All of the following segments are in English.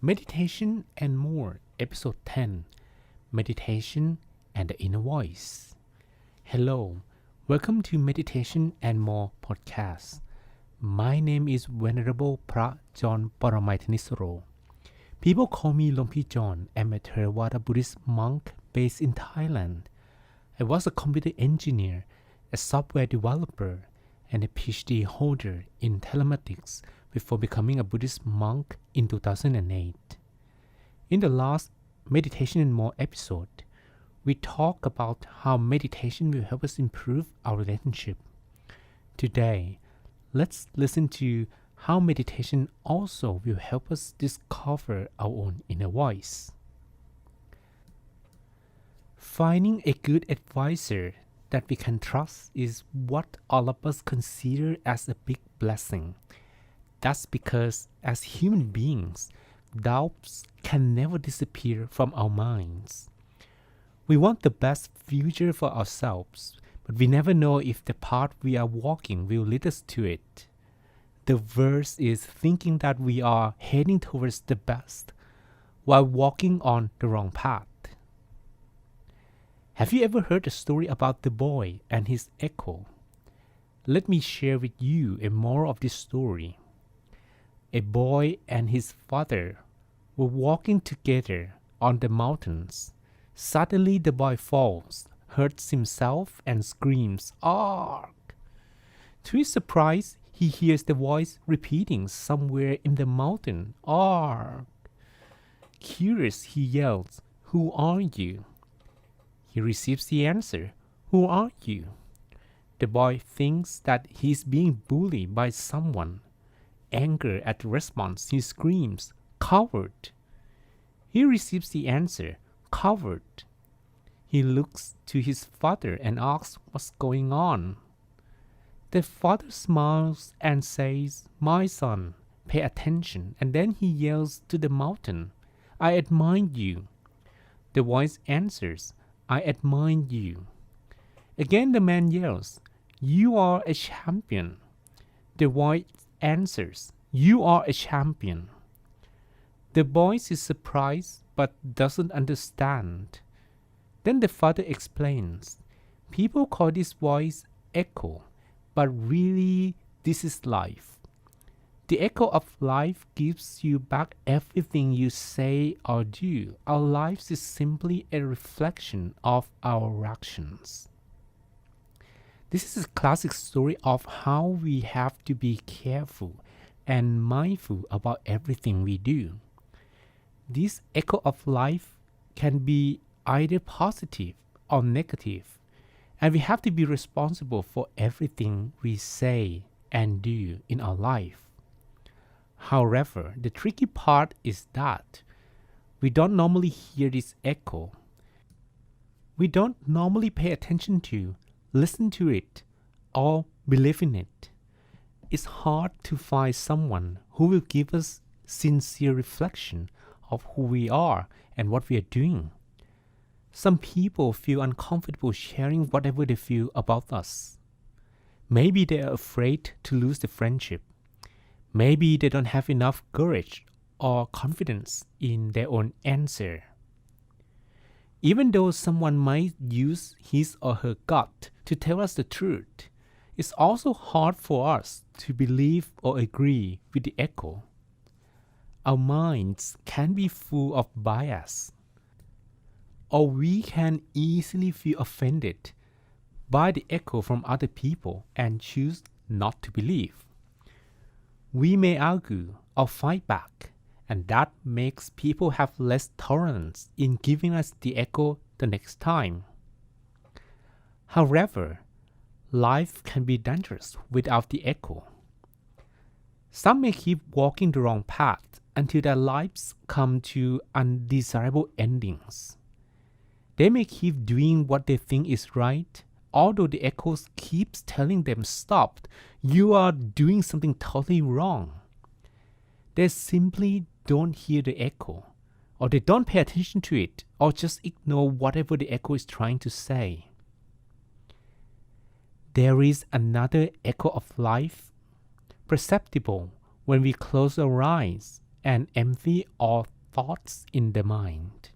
Meditation and More, Episode 10 Meditation and the Inner Voice. Hello, welcome to Meditation and More podcast. My name is Venerable พระจอห์น Paramaithanisaro. People call me Lompi John. I'm a Theravada Buddhist monk based in Thailand. I was a computer engineer, a software developer, and a PhD holder in telematics before becoming a Buddhist monk in 2008. In the last Meditation and More episode, we talk about how meditation will help us improve our relationship. Today, let's listen to how meditation also will help us discover our own inner voice. Finding a good advisor that we can trust is what all of us consider as a big blessing. That's because as human beings, doubts can never disappear from our minds. We want the best future for ourselves, but we never know if the path we are walking will lead us to it. The worst is thinking that we are heading towards the best while walking on the wrong path. Have you ever heard a story about the boy and his echo? Let me share with you a moral of this story. A boy and his father were walking together on the mountains. Suddenly the boy falls, hurts himself and screams, "Arg!" To his surprise, he hears the voice repeating somewhere in the mountain, "Arg!" Curious, he yells, "Who are you?" He receives the answer, "Who are you?" The boy thinks that he is being bullied by someone. Anger at the response, he screams, "Coward!" He receives the answer, "Coward!" He looks to his father and asks what's going on. The father smiles and says, "My son, pay attention," and then he yells to the mountain, "I admire you." The voice answers, "I admire you." Again the man yells, "You are a champion." The voice answers, "You are a champion." The boy is surprised but doesn't understand. Then the father explains, "People call this voice echo, but really this is life. The echo of life gives you back everything you say or do. Our lives is simply a reflection of our actions." This is a classic story of how we have to be careful and mindful about everything we do. This echo of life can be either positive or negative, and we have to be responsible for everything we say and do in our life. However, the tricky part is that we don't normally hear this echo. We don't normally pay attention to, listen to it, or believe in it. It's hard to find someone who will give us sincere reflection of who we are and what we are doing. Some people feel uncomfortable sharing whatever they feel about us. Maybe they are afraid to lose the friendship. Maybe they don't have enough courage or confidence in their own answer. Even though someone might use his or her gut to tell us the truth, it's also hard for us to believe or agree with the echo. Our minds can be full of bias, or we can easily feel offended by the echo from other people and choose not to believe. We may argue or fight back, and that makes people have less tolerance in giving us the echo the next time. However, life can be dangerous without the echo. Some may keep walking the wrong path until their lives come to undesirable endings. They may keep doing what they think is right, although the echoes keeps telling them, "Stop, you are doing something totally wrong." They simply don't hear the echo, or they don't pay attention to it, or just ignore whatever the echo is trying to say. There is another echo of life, perceptible when we close our eyes and empty our thoughts in the mind.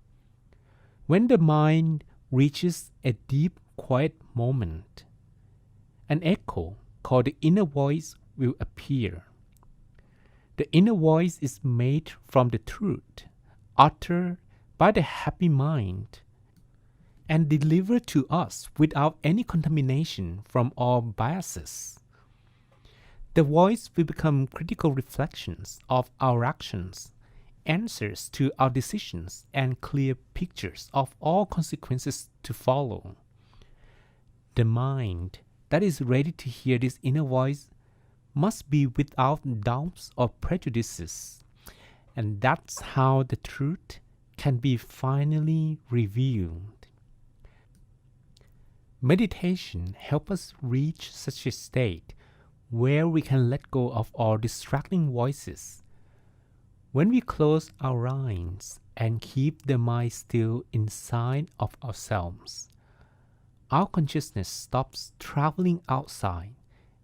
When the mind reaches a deep, quiet moment, an echo called the inner voice will appear. The inner voice is made from the truth, uttered by the happy mind, and delivered to us without any contamination from our biases. The voice will become critical reflections of our actions, answers to our decisions, and clear pictures of all consequences to follow. The mind that is ready to hear this inner voice must be without doubts or prejudices, and that's how the truth can be finally revealed. Meditation helps us reach such a state where we can let go of our distracting voices. When we close our eyes and keep the mind still inside of ourselves, our consciousness stops traveling outside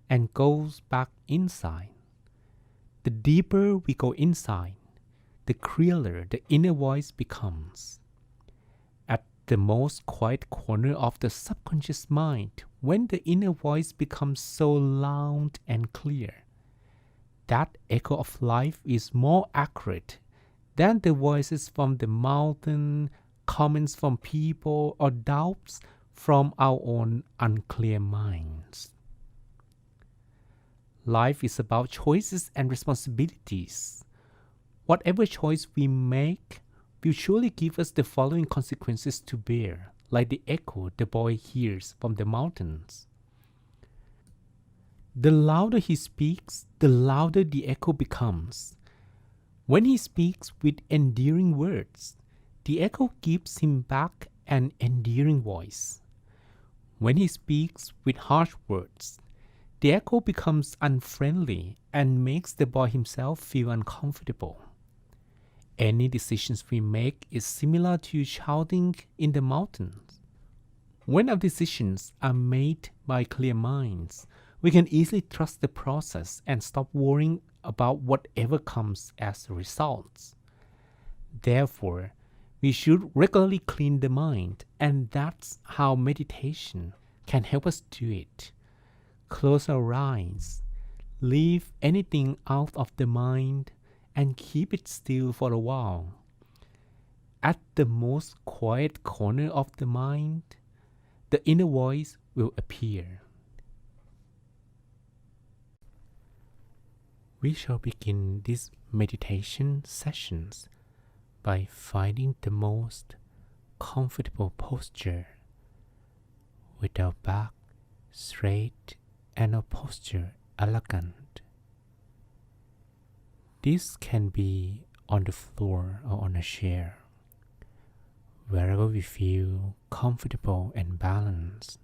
and goes back inside. The deeper we go inside, the clearer the inner voice becomes. At the most quiet corner of the subconscious mind, when the inner voice becomes so loud and clear, that echo of life is more accurate than the voices from the mountain, comments from people, or doubts from our own unclear minds. Life is about choices and responsibilities. Whatever choice we make will surely give us the following consequences to bear, like the echo the boy hears from the mountains. The louder he speaks, the louder the echo becomes. When he speaks with endearing words, the echo gives him back an endearing voice. When he speaks with harsh words, the echo becomes unfriendly and makes the boy himself feel uncomfortable. Any decisions we make is similar to shouting in the mountains. When our decisions are made by clear minds, we can easily trust the process and stop worrying about whatever comes as a result. Therefore, we should regularly clean the mind, and that's how meditation can help us do it. Close our eyes, leave anything out of the mind, and keep it still for a while. At the most quiet corner of the mind, the inner voice will appear. We shall begin these meditation sessions by finding the most comfortable posture with our back straight and our posture elegant. This can be on the floor or on a chair, wherever we feel comfortable and balanced.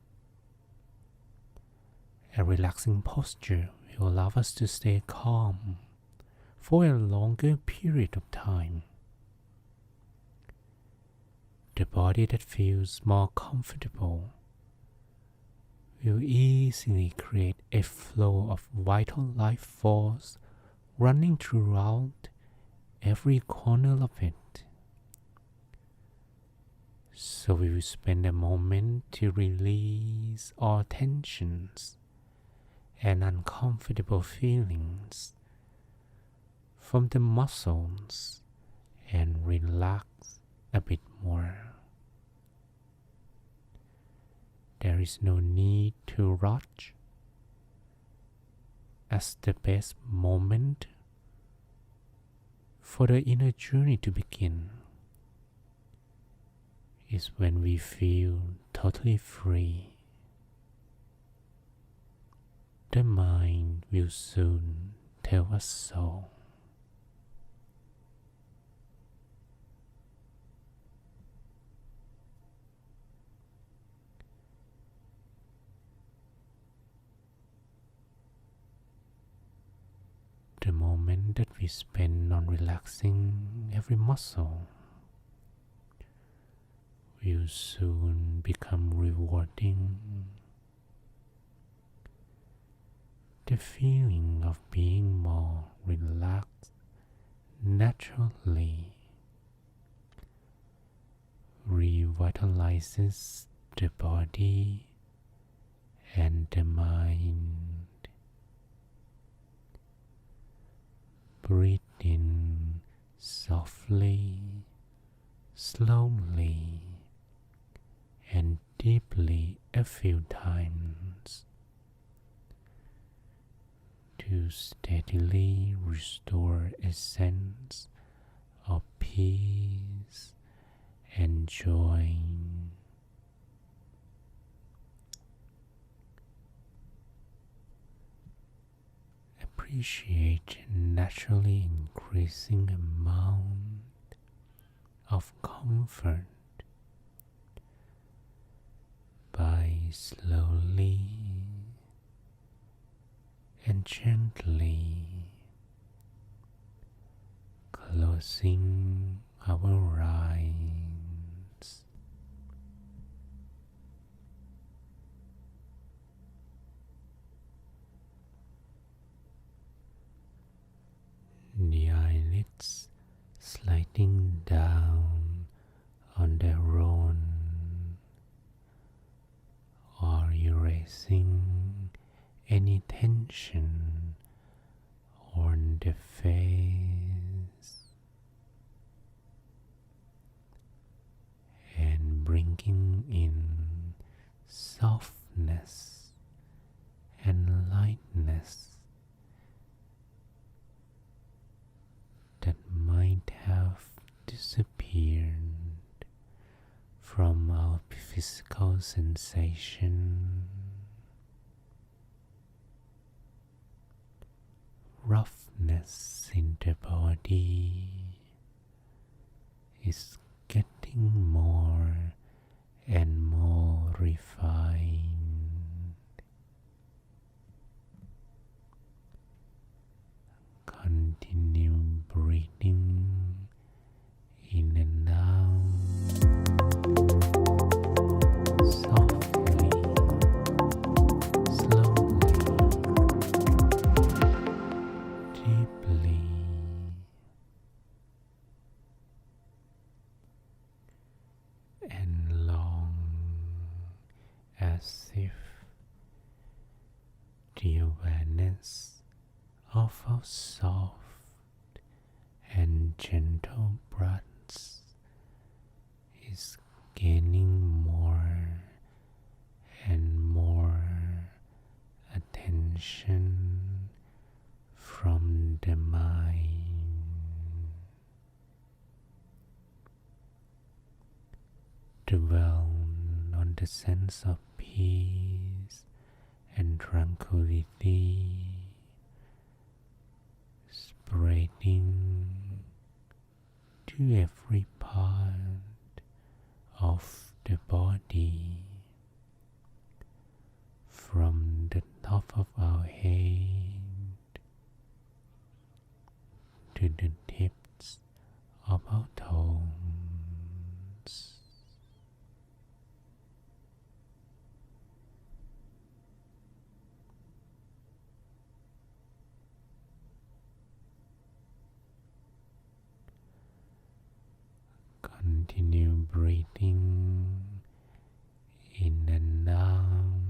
A relaxing posture will allow us to stay calm for a longer period of time. The body that feels more comfortable will easily create a flow of vital life force running throughout every corner of it. So we will spend a moment to release all tensions and uncomfortable feelings from the muscles and relax a bit more. There is no need to rush, as the best moment for the inner journey to begin is when we feel totally free. The mind will soon tell us so. The moment that we spend on relaxing every muscle will soon become rewarding. The feeling of being more relaxed naturally revitalizes the body and the mind. Breathe in softly, slowly, and deeply a few times to steadily restore a sense of peace and joy. Appreciate naturally increasing amount of comfort by slowly and gently closing our eyes. The eyelids sliding down on their own or erasing any tension on the face and bringing in softness and lightness that might have disappeared from our physical sensation. Roughness in the body is getting more and more refined. Continue breathing in and out softly, slowly, deeply, and long, as if the awareness of our soft and gentle breaths is gaining more and more attention from the mind. Dwell on the sense of peace and tranquility spreading to every part of the body, from the top of our head to the tips of our toes. Continue breathing in and out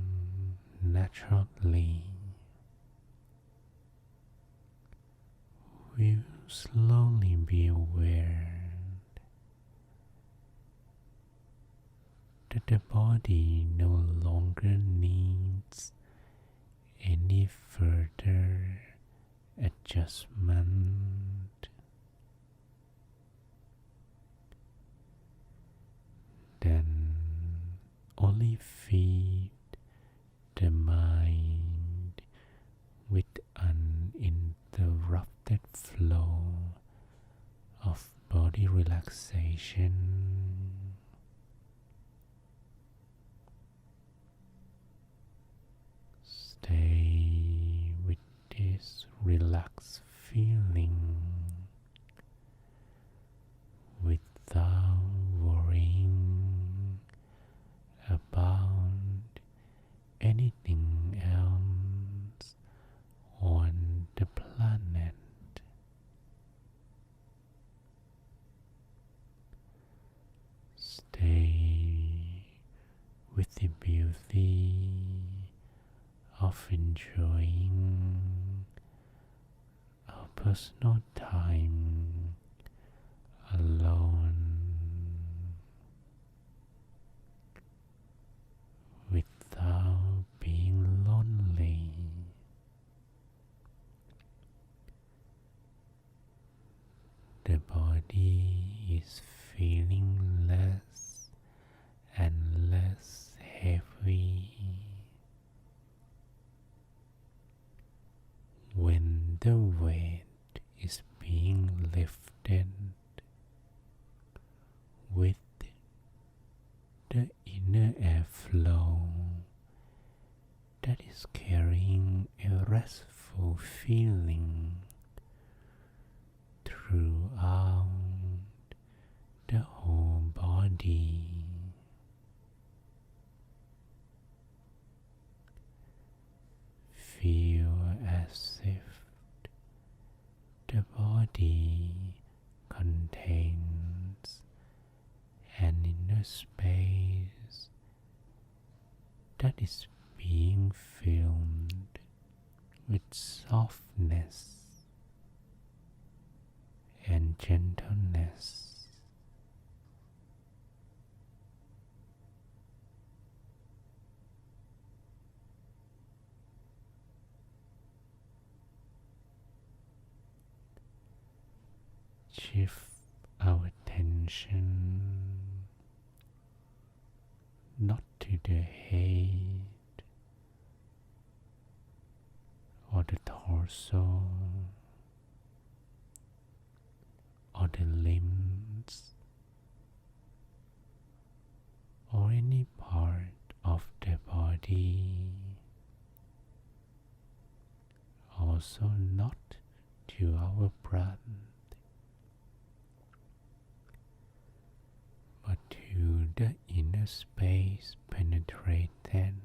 naturally. We will slowly be aware that the body no longer needs any further adjustment. Then only feed the mind with uninterrupted flow of body relaxation. Stay with this relaxed feeling without worrying about anything else on the planet. Stay with the beauty of enjoying our personal time alone without being lonely. The body is feeling less and less heavy when the weight is being lifted with the inner airflow that is carrying a restful feeling throughout the whole body. Feel as if the body contains an inner space that is being filled with softness and gentleness. Shift our attention not to the head or the torso or the limbs or any part of the body, also not to our breath, but to the inner space penetrated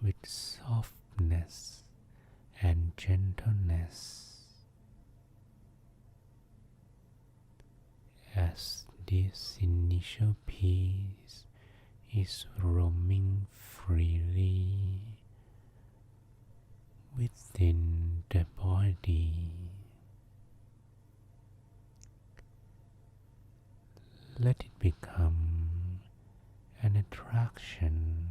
with softness and gentleness. As this initial peace is roaming freely within the body, let it become an attraction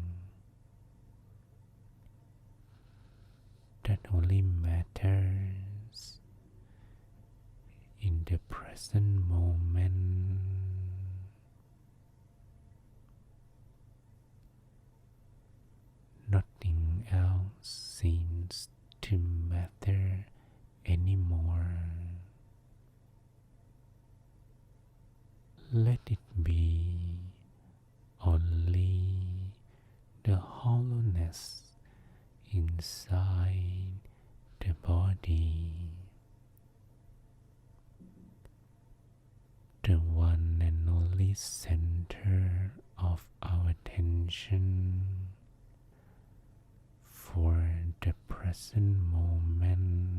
that only matters in the present moment. Nothing else seems to matter anymore. Let it be only the hollowness inside the body, the one and only center of our attention for the present moment.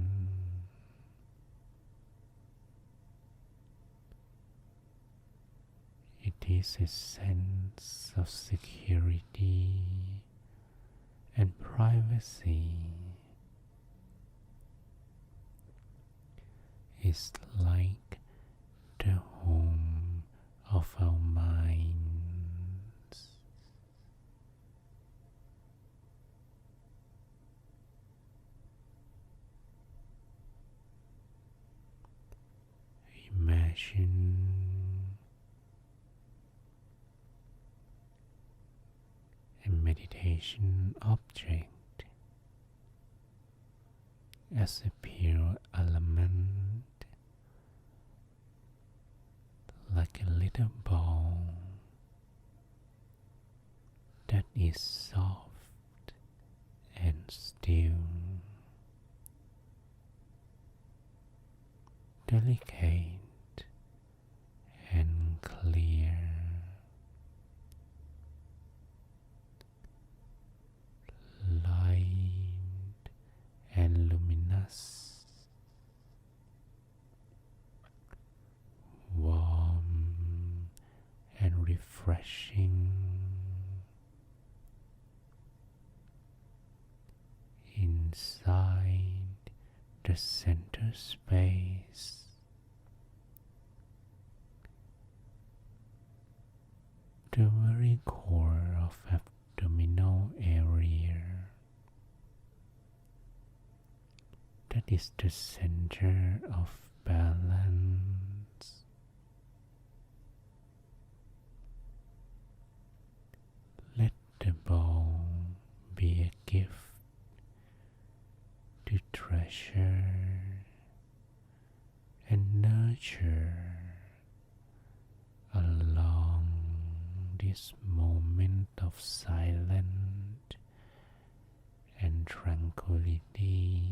It is a sense of security and privacy. It's like the home of our minds. Imagine a meditation object as a pure element, like a little ball that is soft and still, delicate and clear, light and luminous, warm and refreshing inside the center space, the very core of abdominal area. That is the center of balance. Let the ball be a gift to treasure and nurture along this moment of silence and tranquility.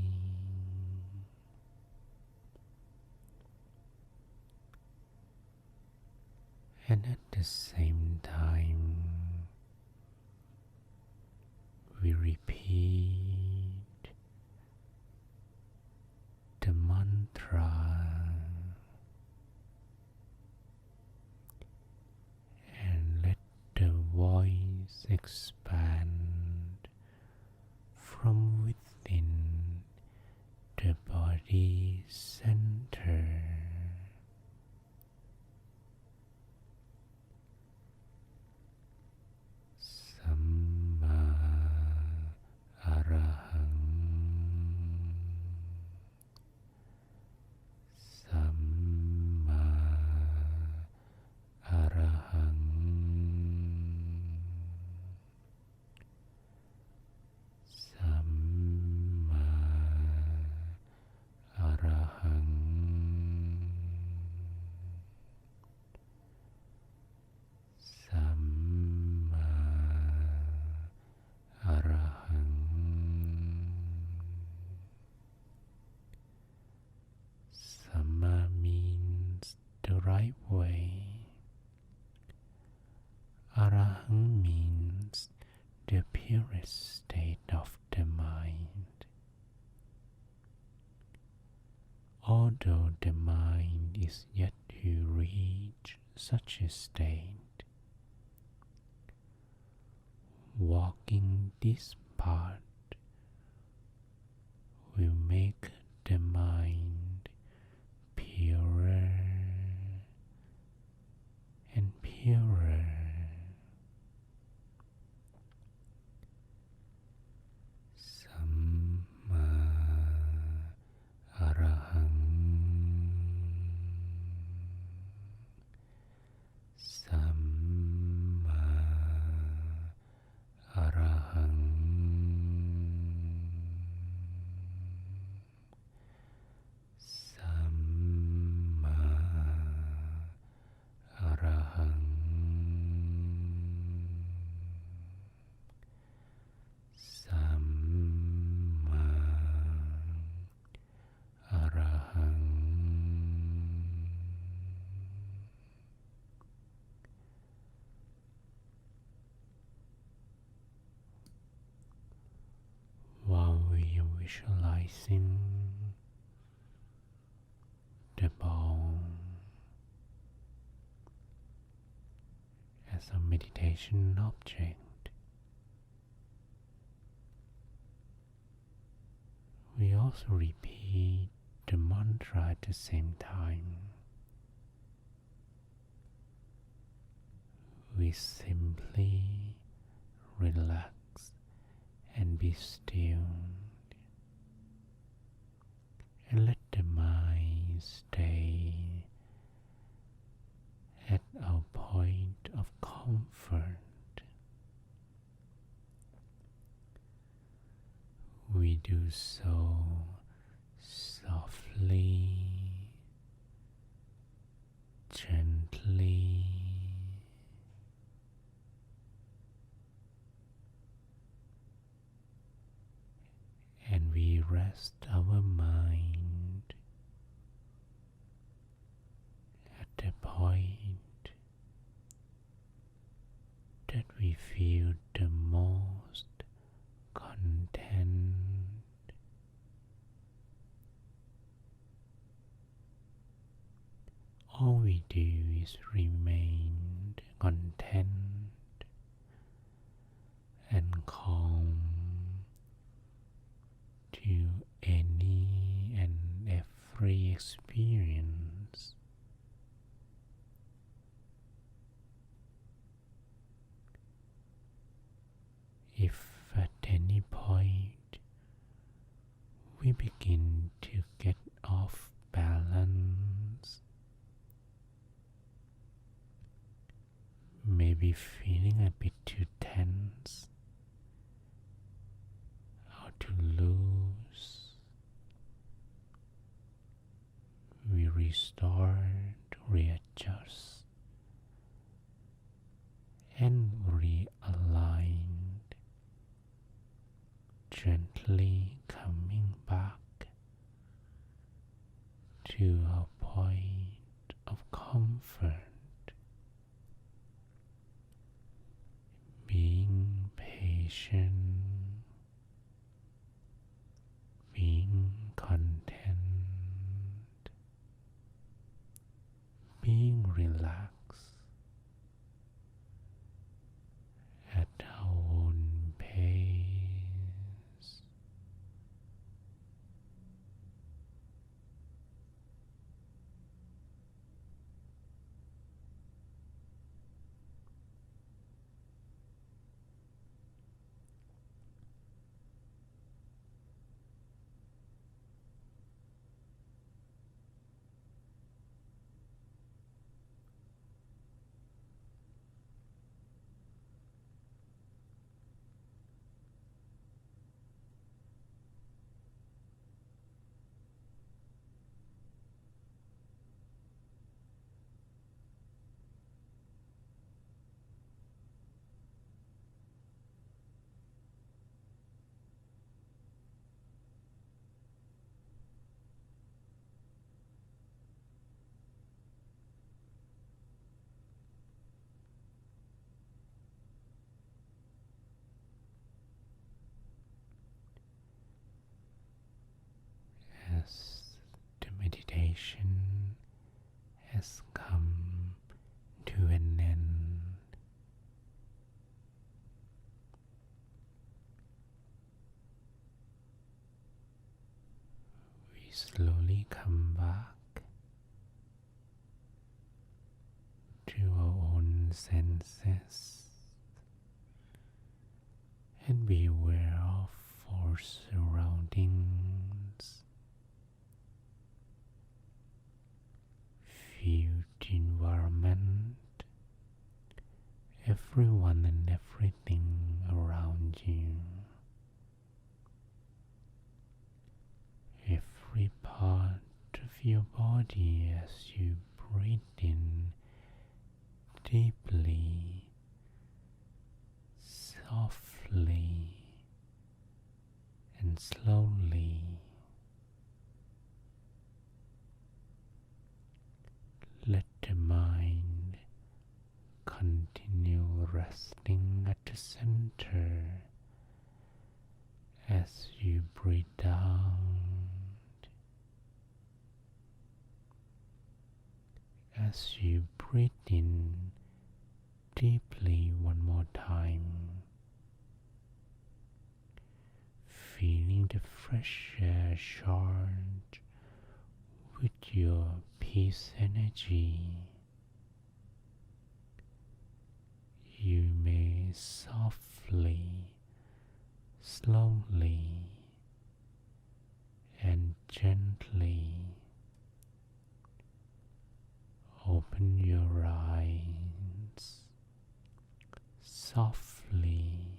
And at the same time, we repeat the mantra and let the voice expand from within the body center. Samma Arahang, Samma Arahang, Samma Arahang, Samma Arahang, Samma means the right way. Arahang means the purest state of the mind. Although the mind is yet to reach such a state, walking this path will make the mind purer and purer. Samma Arahang, Samma Arahang, Samma Arahang, Samma Arahang. While we are visualizing the ball as a meditation object, we also repeat the mantra at the same time. We simply relax and be still and let the mind stay at our point of comfort. We do so softly, gently, and we rest our mind at the point that we feel the most content. All we do is remain content and calm to any and every experience. If at any point we begin to get off balance, maybe feeling a bit too tense or too loose, we restart, readjust, and realign, gently coming back to a point of comfort, being patient, being content, being relaxed at our own pace. As the meditation has come to an end, we slowly come back to our own senses and be aware of our surroundings. Feel the environment, everyone and everything around you. Every part of your body as you breathe in deeply, softly, and slowly. Let the mind continue resting at the center as you breathe down, as you breathe in deeply one more time, feeling the fresh air charge with your peace energy. You may softly, slowly, and gently open your eyes. Softly,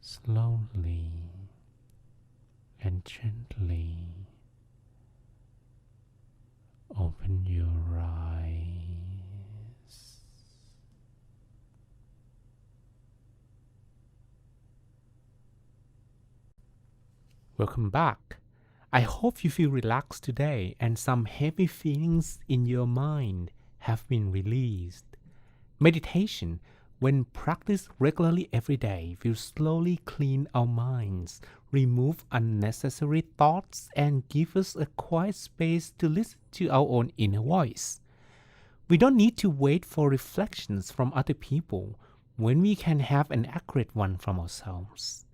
slowly, and gently open your eyes. Welcome back. I hope you feel relaxed today and some heavy feelings in your mind have been released. Meditation, when practiced regularly every day, will slowly clean our minds, remove unnecessary thoughts, and give us a quiet space to listen to our own inner voice. We don't need to wait for reflections from other people when we can have an accurate one from ourselves.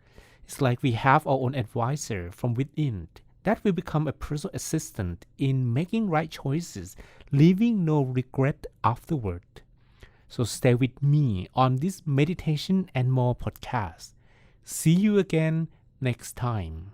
It's like we have our own advisor from within that will become a personal assistant in making right choices, leaving no regret afterward. So stay with me on this meditation and more podcast. See you again next time.